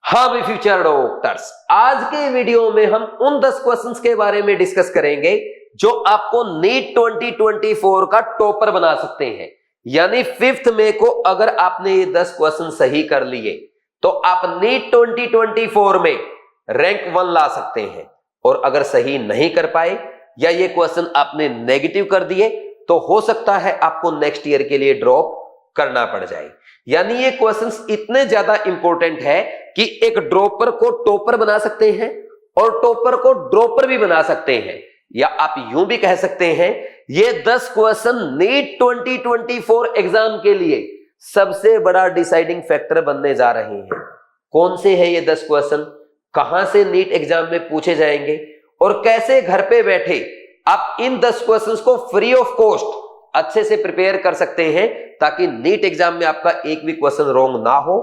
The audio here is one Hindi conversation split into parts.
हाँ भी फ्यूचर डॉक्टर्स, आज के वीडियो में हम उन 10 क्वेश्चंस के बारे में डिस्कस करेंगे जो आपको नीट 2024 का टॉपर बना सकते हैं। यानी 5 मई को अगर आपने ये 10 क्वेश्चन सही कर लिए तो आप नीट 2024 में रैंक 1 ला सकते हैं। और अगर सही नहीं कर पाए या ये क्वेश्चन आपने नेगेटिव कर दिए तो हो सकता है आपको नेक्स्ट ईयर के लिए ड्रॉप करना पड़ जाए। यानी ये क्वेश्चंस इतने ज्यादा इंपॉर्टेंट है कि एक ड्रॉपर को टॉपर बना सकते हैं और टॉपर को ड्रॉपर भी बना सकते हैं। या आप यूं भी कह सकते हैं ये 10 क्वेश्चन नीट 2024 एग्जाम के लिए सबसे बड़ा डिसाइडिंग फैक्टर बनने जा रहे हैं। कौन से है ये 10 क्वेश्चन, कहां से नीट एग्जाम में पूछे जाएंगे और कैसे घर पे बैठे आप इन 10 क्वेश्चंस को फ्री ऑफ कॉस्ट अच्छे से प्रिपेयर कर सकते हैं ताकि नीट एग्जाम में आपका एक भी क्वेश्चन रॉन्ग ना हो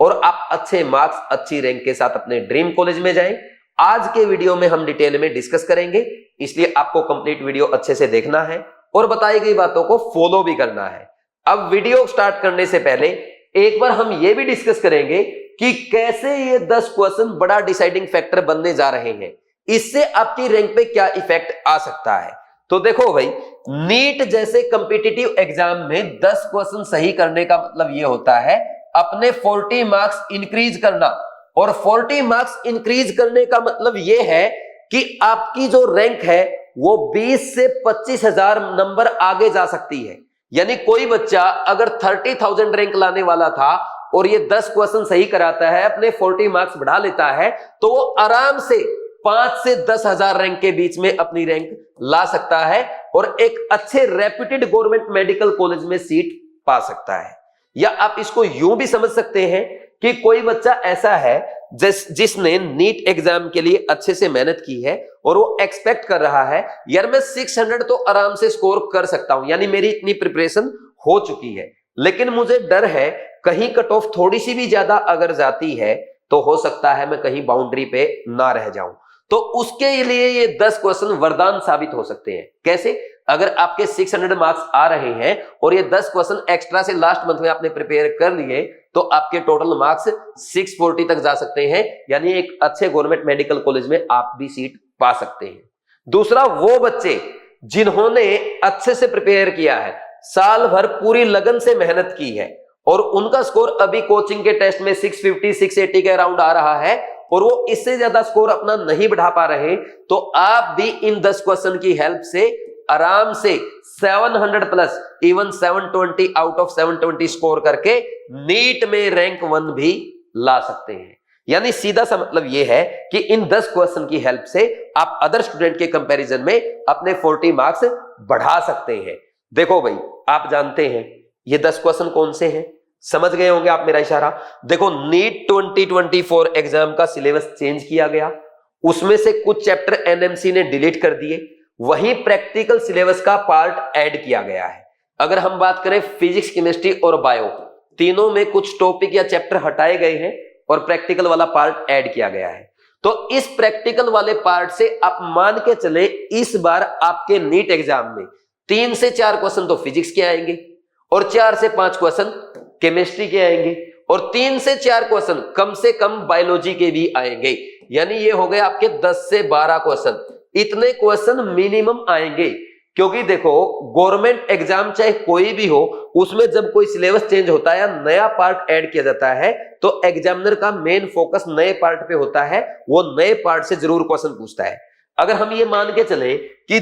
और आप अच्छे मार्क्स अच्छी रैंक के साथ अपने ड्रीम कॉलेज में जाएं। आज के वीडियो में हम डिटेल में डिस्कस करेंगे, इसलिए आपको कंप्लीट वीडियो अच्छे से देखना है और बताई गई बातों को फॉलो भी करना है। अब वीडियो स्टार्ट करने से पहले एक बार हम ये भी डिस्कस करेंगे कि कैसे ये 10 क्वेश्चन बड़ा डिसाइडिंग फैक्टर बनने जा रहे हैं, इससे आपकी रैंक पे क्या इफेक्ट आ सकता है। तो देखो भाई, नीट जैसे कॉम्पिटिटिव एग्जाम में 10 क्वेश्चन सही करने का मतलब यह होता है अपने 40 मार्क्स इंक्रीज करना। और 40 मार्क्स इंक्रीज करने का मतलब यह है कि आपकी जो रैंक है वो 20 से 25,000 नंबर आगे जा सकती है। यानी कोई बच्चा अगर 30,000 रैंक लाने वाला था और ये 10 क्वेश्चन सही कराता है, अपने 40 मार्क्स बढ़ा लेता है, तो वो आराम से 5 से 10,000 रैंक के बीच में अपनी रैंक ला सकता है और एक अच्छे रेप्यूटेड गवर्नमेंट मेडिकल कॉलेज में सीट पा सकता है। या आप इसको यूं भी समझ सकते हैं कि कोई बच्चा ऐसा है जिसने नीट एग्जाम के लिए अच्छे से मेहनत की है और वो एक्सपेक्ट कर रहा है यार मैं 600 तो आराम से स्कोर कर सकता हूं, यानी मेरी इतनी प्रिपरेशन हो चुकी है, लेकिन मुझे डर है कहीं कट ऑफ थोड़ी सी भी ज्यादा अगर जाती है तो हो सकता है मैं कहीं बाउंड्री पे ना रह जाऊं। तो उसके लिए ये 10 क्वेश्चन वरदान साबित हो सकते हैं। कैसे? अगर आपके 600 मार्क्स आ रहे हैं और ये 10 क्वेश्चन एक्स्ट्रा से लास्ट मंथ में आपने प्रिपेयर कर लिए तो आपके टोटल मार्क्स 640 तक जा सकते हैं। यानी एक अच्छे गवर्नमेंट मेडिकल कॉलेज में आप भी सीट पा सकते हैं। दूसरा, वो बच्चे जिन्होंने अच्छे से प्रिपेयर किया है, साल भर पूरी लगन से मेहनत की है और उनका स्कोर अभी कोचिंग के टेस्ट में 650 680 के अराउंड आ रहा है और वो इससे ज्यादा स्कोर अपना नहीं बढ़ा पा रहे, तो आप भी इन 10 क्वेश्चन की हेल्प से आराम से 700 plus even 720 out of 720 score करके नीट में रैंक 1 भी ला सकते हैं। यानी सीधा सा मतलब यह है कि इन 10 क्वेश्चन की हेल्प से आप अदर स्टूडेंट के कंपैरिजन में अपने 40 मार्क्स बढ़ा सकते हैं। देखो भाई, आप जानते हैं ये 10 क्वेश्चन कौन से हैं, समझ गए होंगे आप मेरा इशारा। देखो, नीट 2024 एग्जाम का सिलेबस चेंज किया गया, उसमें से कुछ चैप्टर एनएमसी ने डिलीट कर दिए, वहीं प्रैक्टिकल सिलेबस का पार्ट ऐड किया गया है। अगर हम बात करें फिजिक्स, केमिस्ट्री और बायो, तीनों में कुछ टॉपिक या चैप्टर हटाए गए हैं और प्रैक्टिकल वाला पार्ट ऐड किया गया है। तो इस प्रैक्टिकल वाले पार्ट से आप मान के चले इस बार आपके नीट एग्जाम में 3 से 4 क्वेश्चन तो फिजिक्स के आएंगे और 4 से 5 क्वेश्चन केमिस्ट्री के आएंगे और 3 से 4 क्वेश्चन कम से कम बायोलॉजी के भी आएंगे। यानी ये हो गए आपके 10 से 12 क्वेश्चन। इतने क्वेश्चन मिनिमम आएंगे, क्योंकि देखो गवर्नमेंट एग्जाम चाहे कोई भी हो, उसमें जब कोई सिलेबस चेंज होता है या नया पार्ट ऐड किया जाता है तो एग्जामिनर का मेन फोकस नए पार्ट पे होता है, वो नए पार्ट से जरूर क्वेश्चन पूछता है। अगर हम ये मान के चले कि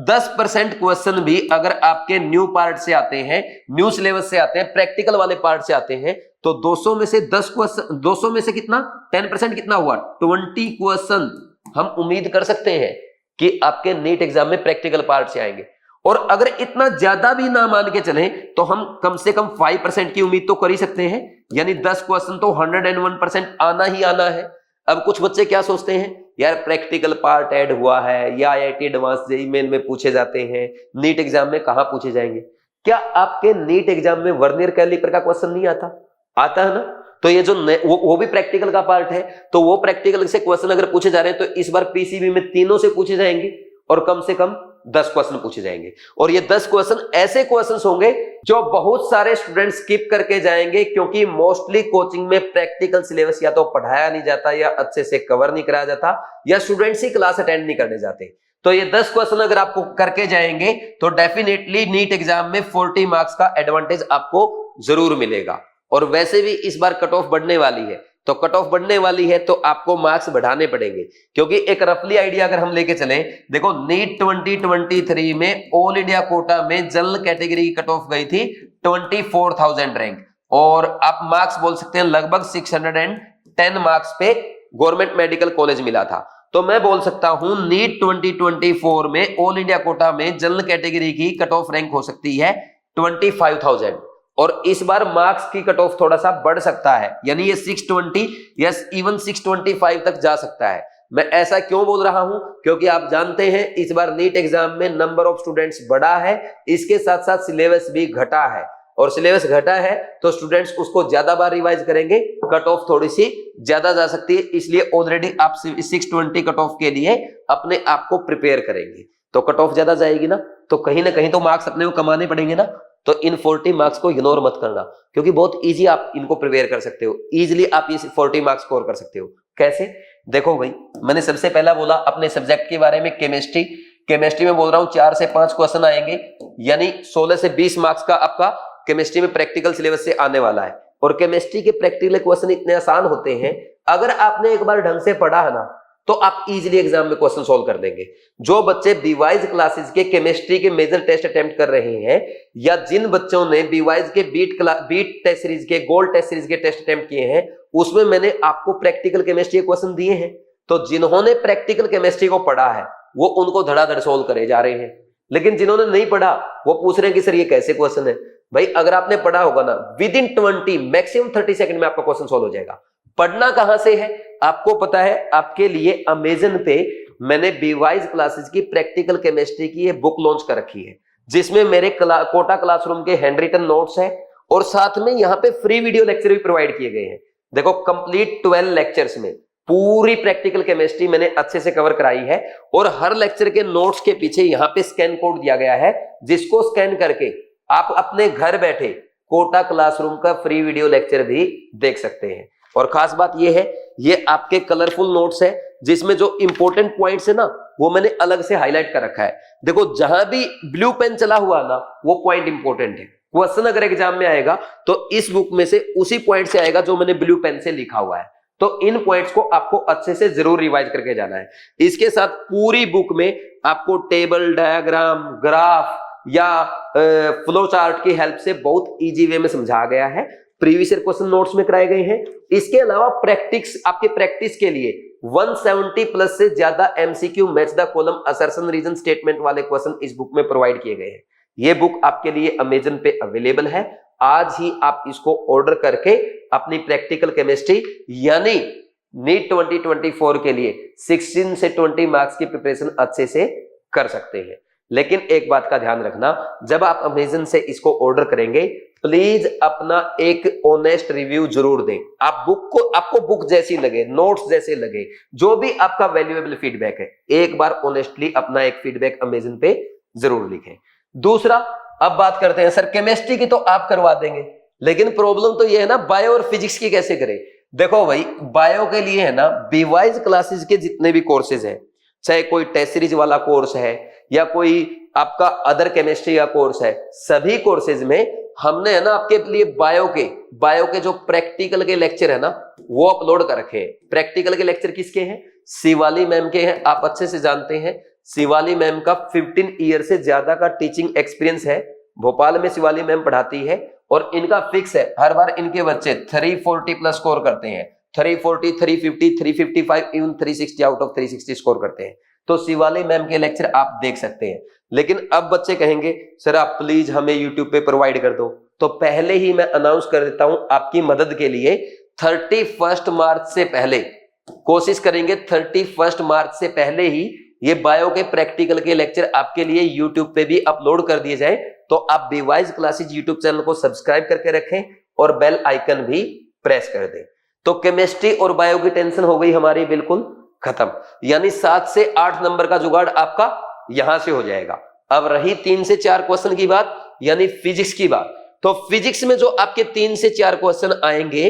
10% क्वेश्चन भी अगर आपके न्यू पार्ट से आते हैं, न्यू सिलेबस से आते हैं, प्रैक्टिकल वाले पार्ट से आते हैं, तो 200 में से 10 क्वेश्चन, 200 में से कितना, 10% कितना हुआ, 20 क्वेश्चन हम उम्मीद कर सकते हैं कि आपके नीट एग्जाम में प्रैक्टिकल पार्ट से आएंगे। और अगर इतना ज्यादा भी ना मान के चलें तो हम कम से कम 5% की उम्मीद तो कर ही सकते हैं। यानी 10 क्वेश्चन तो 101% आना ही आना है। अब कुछ बच्चे क्या सोचते हैं, यार प्रैक्टिकल पार्ट ऐड हुआ है या आईआईटी एडवांस जेईई मेन में पूछे जाते हैं, नीट एग्जाम में कहां पूछे जाएंगे। क्या आपके नीट एग्जाम में वर्नियर कैलिपर का क्वेश्चन नहीं आता? आता है ना। तो ये जो वो भी प्रैक्टिकल का पार्ट है, तो वो प्रैक्टिकल से क्वेश्चन अगर पूछे जा रहे हैं तो इस बार पीसीबी में तीनों से पूछे जाएंगे और कम से कम 10 क्वेश्चन पूछे जाएंगे और ये 10 क्वेश्चन ऐसे क्वेश्चंस होंगे जो बहुत सारे स्टूडेंट स्किप करके जाएंगे, क्योंकि मोस्टली कोचिंग में प्रैक्टिकल सिलेबस या तो पढ़ाया नहीं जाता या अच्छे से कवर नहीं कराया जाता या स्टूडेंट्स ही क्लास अटेंड नहीं करने जाते। तो ये 10 क्वेश्चन अगर आपको करके जाएंगे तो डेफिनेटली नीट एग्जाम में 40 मार्क्स का एडवांटेज आपको जरूर मिलेगा। और वैसे भी इस बार कट ऑफ बढ़ने वाली है, तो कट ऑफ बढ़ने वाली है तो आपको मार्क्स बढ़ाने पड़ेंगे, क्योंकि एक रफली आइडिया अगर हम लेके चलें, देखो नीट 2023 में ऑल इंडिया कोटा में जनरल कैटेगरी की कट ऑफ गई थी 24,000 रैंक और आप मार्क्स बोल सकते हैं लगभग 610 मार्क्स पे गवर्नमेंट मेडिकल कॉलेज मिला था। तो मैं बोल सकता हूं नीट 2024 में ऑल इंडिया कोटा में जनरल कैटेगरी की कट ऑफ रैंक हो सकती है 25,000 और इस बार मार्क्स की कट ऑफ थोड़ा सा बढ़ सकता है, यानी ये 620 या इवन 625 तक जा सकता है। मैं ऐसा क्यों बोल रहा हूं, क्योंकि आप जानते हैं इस बार नीट एग्जाम में नंबर ऑफ स्टूडेंट्स बढ़ा है, इसके साथ साथ सिलेबस भी घटा है और सिलेबस घटा है तो स्टूडेंट्स उसको ज्यादा बार रिवाइज करेंगे, कट ऑफ थोड़ी सी ज्यादा जा सकती है, इसलिए ऑलरेडी आप 620 कट ऑफ के लिए अपने आप को प्रिपेयर करेंगे। तो कट ऑफ ज्यादा जाएगी ना, तो कहीं ना कहीं तो मार्क्स अपने को कमाने पड़ेंगे ना। तो इन 40 मार्क्स को इग्नोर मत करना, क्योंकि बहुत इजी आप इनको प्रिपेयर कर सकते हो, इजीली आप ये 40 मार्क्स स्कोर कर सकते हो। कैसे? देखो भाई, मैंने सबसे पहला बोला अपने सब्जेक्ट के बारे में, केमिस्ट्री में बोल रहा हूं 4 से 5 क्वेश्चन आएंगे, यानी 16 से 20 मार्क्स का आपका केमिस्ट्री में प्रैक्टिकल सिलेबस से आने वाला है। और केमिस्ट्री के प्रैक्टिकल क्वेश्चन इतने आसान होते हैं, अगर आपने एक बार ढंग से पढ़ा है ना तो आप इजीली एग्जाम में क्वेश्चन सॉल्व कर देंगे। जो बच्चे बीवाइज क्लासेस के केमिस्ट्री के मेजर टेस्ट अटेम्प्ट कर रहे हैं या जिन बच्चों ने बीवाइज के बीट टेस्ट सीरीज के गोल्ड टेस्ट सीरीज के टेस्ट अटेम्प्ट किए हैं, उसमें मैंने आपको प्रैक्टिकल केमिस्ट्री के क्वेश्चन दिए हैं। तो जिन्होंने प्रैक्टिकल केमिस्ट्री को पढ़ा है वो उनको धड़ाधड़ सॉल्व करे जा रहे हैं, लेकिन जिन्होंने नहीं पढ़ा वो पूछ रहे हैं कि सर ये कैसे क्वेश्चन है। भाई अगर आपने पढ़ा होगा ना, विद इन 20 मैक्सिमम 30 सेकंड में आपका क्वेश्चन सॉल्व हो जाएगा। पढ़ना कहां से है आपको पता है, आपके लिए अमेजन पे मैंने बीवाइज क्लासेस की प्रैक्टिकल केमिस्ट्री की ये बुक लॉन्च कर रखी है, जिसमें मेरे कोटा क्लासरूम के हैंडरिटन नोट्स हैं और साथ में यहाँ पे फ्री वीडियो लेक्चर भी प्रोवाइड किए गए हैं। देखो कंप्लीट 12 लेक्चर्स में पूरी प्रैक्टिकल केमिस्ट्री मैंने अच्छे से कवर कराई है और हर लेक्चर के नोट्स के पीछे यहाँ पे स्कैन कोड दिया गया है, जिसको स्कैन करके आप अपने घर बैठे कोटा क्लासरूम का फ्री वीडियो लेक्चर भी देख सकते हैं। और खास बात यह है, ये आपके कलरफुल नोट्स है, जिसमें जो इंपॉर्टेंट पॉइंट्स है ना वो मैंने अलग से हाईलाइट कर रखा है। देखो जहां भी ब्लू पेन चला हुआ ना वो पॉइंट इंपॉर्टेंट है। क्वेश्चन अगर एग्जाम में आएगा तो इस बुक में से उसी पॉइंट से आएगा जो मैंने ब्लू पेन से लिखा हुआ है। तो इन पॉइंट्स को आपको अच्छे से जरूर रिवाइज करके जाना है। इसके साथ पूरी बुक में आपको टेबल, डायग्राम, ग्राफ या फ्लो चार्ट की हेल्प से बहुत इजी वे में समझाया गया है। प्रीवियस ईयर क्वेश्चन नोट्स में कराए गए हैं। इसके अलावा प्रैक्टिस, आपके प्रैक्टिस के लिए 170 प्लस से ज्यादा MCQ, match the column, assertion, reason statement वाले क्वेश्चन इस बुक में प्रोवाइड किए गए हैं। ये बुक आपके लिए अमेजन पे अवेलेबल है। आज ही आप इसको ऑर्डर करके अपनी प्रैक्टिकल केमिस्ट्री यानी नीट 2024 के लिए 16 से 20 मार्क्स की प्रिपरेशन अच्छे से कर सकते हैं। लेकिन एक बात का ध्यान रखना, जब आप अमेजन से इसको ऑर्डर करेंगे प्लीज अपना एक ऑनेस्ट रिव्यू जरूर दें। आप बुक को, आपको बुक जैसी लगे, नोट्स जैसे लगे, जो भी आपका वैल्यूएबल फीडबैक है, एक बार ऑनेस्टली अपना एक फीडबैक अमेजन पे जरूर लिखें। दूसरा, अब बात करते हैं, सर केमिस्ट्री की तो आप करवा देंगे, लेकिन प्रॉब्लम तो ये है ना बायो और फिजिक्स की कैसे करें। देखो भाई, बायो के लिए है ना बीवाइज क्लासेस के जितने भी कोर्सेज हैं, चाहे कोई टेस्ट सीरीज वाला कोर्स है या कोई आपका अदर केमिस्ट्री का कोर्स है, सभी कोर्सेज में हमने है ना आपके लिए बायो के जो प्रैक्टिकल के लेक्चर है ना वो अपलोड कर रखे हैं। प्रैक्टिकल के लेक्चर किसके हैं? शिवाली मैम के हैं। आप अच्छे से जानते हैं शिवाली मैम का 15 ईयर से ज्यादा का टीचिंग एक्सपीरियंस है। भोपाल में शिवाली मैम पढ़ाती है और इनका फिक्स है, हर बार इनके बच्चे 340 प्लस स्कोर करते हैं। 340, 350, 355, इवन 360 आउट ऑफ 360 स्कोर करते हैं। तो शिवाली मैम के लेक्चर आप देख सकते हैं। लेकिन अब बच्चे कहेंगे सर आप प्लीज हमें यूट्यूब पे प्रोवाइड कर दो, तो पहले ही मैं अनाउंस कर देता हूं आपकी मदद के लिए 31 मार्च से पहले कोशिश करेंगे, 31 मार्च से पहले ही ये बायो के प्रैक्टिकल के लेक्चर आपके लिए यूट्यूब पे भी अपलोड कर दिए जाए। तो आप बीवाइज क्लासेस यूट्यूब चैनल को सब्सक्राइब करके रखें और बेल आइकन भी प्रेस कर दें। तो केमिस्ट्री और बायो की टेंशन हो गई हमारी बिल्कुल खत्म, यानी 7 से 8 नंबर का जुगाड़ आपका यहां से हो जाएगा। अब रही 3 से 4 क्वेश्चन की बात, यानी फिजिक्स की बात। तो फिजिक्स में जो आपके 3 से 4 क्वेश्चन आएंगे,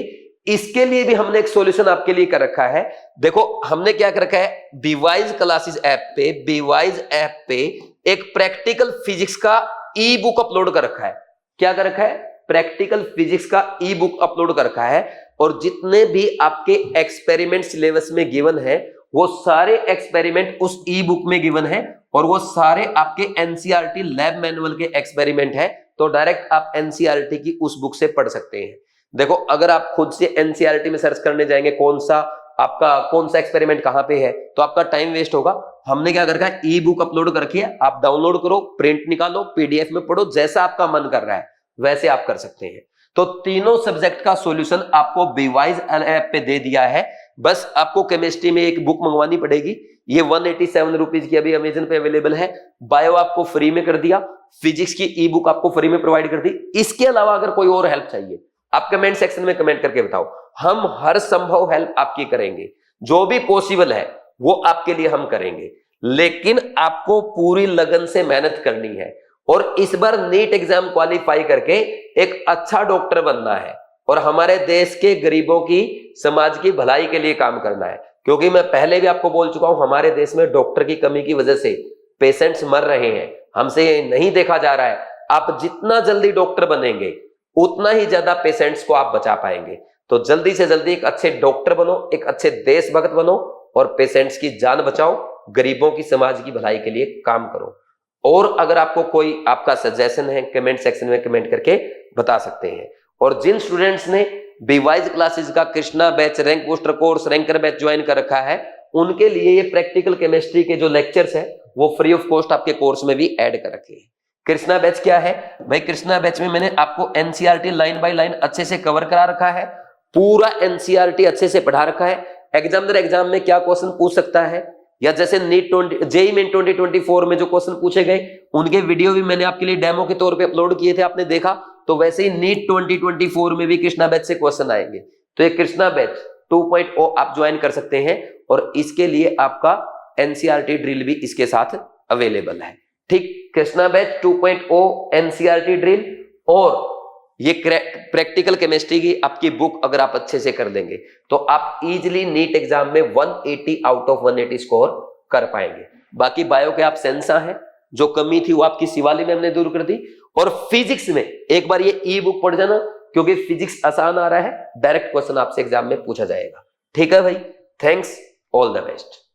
इसके लिए भी हमने एक सॉल्यूशन आपके लिए कर रखा है। देखो हमने क्या कर रखा है, बीवाइज क्लासेस ऐप पे, बीवाइज ऐप पे एक प्रैक्टिकल फिजिक्स का ई बुक अपलोड कर रखा है। क्या कर रखा है, प्रैक्टिकल फिजिक्स का ई बुक अपलोड कर रखा है। और जितने भी आपके एक्सपेरिमेंट सिलेबस में गिवन है, वो सारे एक्सपेरिमेंट उस ई बुक में गिवन है, और वो सारे आपके एनसीईआरटी लैब मैनुअल के एक्सपेरिमेंट है। तो डायरेक्ट आप एनसीईआरटी की उस बुक से पढ़ सकते हैं। देखो अगर आप खुद से एनसीईआरटी में सर्च करने जाएंगे कौन सा एक्सपेरिमेंट कहां पे है, तो आपका टाइम वेस्ट होगा। हमने क्या कर रखा है, ई बुक अपलोड कर रखी है, आप डाउनलोड करो, प्रिंट निकालो, पीडीएफ में पढ़ो, जैसा आपका मन कर रहा है वैसे आप कर सकते हैं। तो तीनों सब्जेक्ट का सॉल्यूशन आपको बीवाइज ऐप पे दे दिया है। बस आपको केमिस्ट्री में एक बुक मंगवानी पड़ेगी, ये 187 रुपीज की अभी अमेजन पे अवेलेबल है। बायो आपको फ्री में कर दिया, फिजिक्स की ई बुक आपको फ्री में प्रोवाइड कर दी। इसके अलावा अगर कोई और हेल्प चाहिए, आप कमेंट सेक्शन में कमेंट करके बताओ, हम हर संभव हेल्प आपकी करेंगे। जो भी पॉसिबल है वो आपके लिए हम करेंगे, लेकिन आपको पूरी लगन से मेहनत करनी है। और इस बार नीट एग्जाम क्वालिफाई करके एक अच्छा डॉक्टर बनना है, और हमारे देश के गरीबों की, समाज की भलाई के लिए काम करना है। क्योंकि मैं पहले भी आपको बोल चुका हूं, हमारे देश में डॉक्टर की कमी की वजह से पेशेंट्स मर रहे हैं, हमसे ये नहीं देखा जा रहा है। आप जितना जल्दी डॉक्टर बनेंगे, उतना ही ज्यादा पेशेंट्स को आप बचा पाएंगे। तो जल्दी से जल्दी एक अच्छे डॉक्टर बनो, एक अच्छे देशभक्त बनो, और पेशेंट्स की जान बचाओ, गरीबों की, समाज की भलाई के लिए काम करो। और अगर आपको कोई आपका सजेशन है, कमेंट सेक्शन में कमेंट करके बता सकते हैं। और जिन स्टूडेंट्स ने बीवाइज क्लासेस का Krishna batch, rank booster course, ranker batch join कर रखा है, उनके लिए ये प्रैक्टिकल केमिस्ट्री के जो लेक्चर्स है वो फ्री ऑफ कॉस्ट आपके कोर्स में भी ऐड कर रखे हैं। कृष्णा बैच क्या है भाई, कृष्णा बैच में मैंने आपको एनसीईआरटी लाइन बाय लाइन अच्छे से कवर करा रखा है, पूरा एनसीईआरटी अच्छे से पढ़ा रखा है। एग्जाम दर एग्जाम में क्या क्वेश्चन पूछ सकता है, या जैसे नीट जेईई मेन 2024 में जो क्वेश्चन पूछे गए, उनके वीडियो भी मैंने आपके लिए डेमो के तौर पे अपलोड किए थे, आपने देखा। तो वैसे ही नीट 2024 में भी कृष्णा बैच से क्वेश्चन आएंगे। तो ये कृष्णा बैच 2.0 आप ज्वाइन कर सकते हैं, और इसके लिए आपका एनसीईआरटी ड्रिल भी इसके साथ अवेलेबल है। ठीक, कृष्णा बैच 2.0 एनसीईआरटी ड्रिल, और ये प्रैक्टिकल केमिस्ट्री की आपकी बुक अगर आप अच्छे से कर देंगे, तो आप इजीली नीट एग्जाम में 180 आउट ऑफ 180 स्कोर कर पाएंगे। बाकी बायो के आप सेंसा हैं, जो कमी थी वो आपकी शिवाली में हमने दूर कर दी। और फिजिक्स में एक बार ये ई बुक पढ़ जाना, क्योंकि फिजिक्स आसान आ रहा है, डायरेक्ट क्वेश्चन आपसे एग्जाम में पूछा जाएगा। ठीक है भाई, थैंक्स, ऑल द बेस्ट।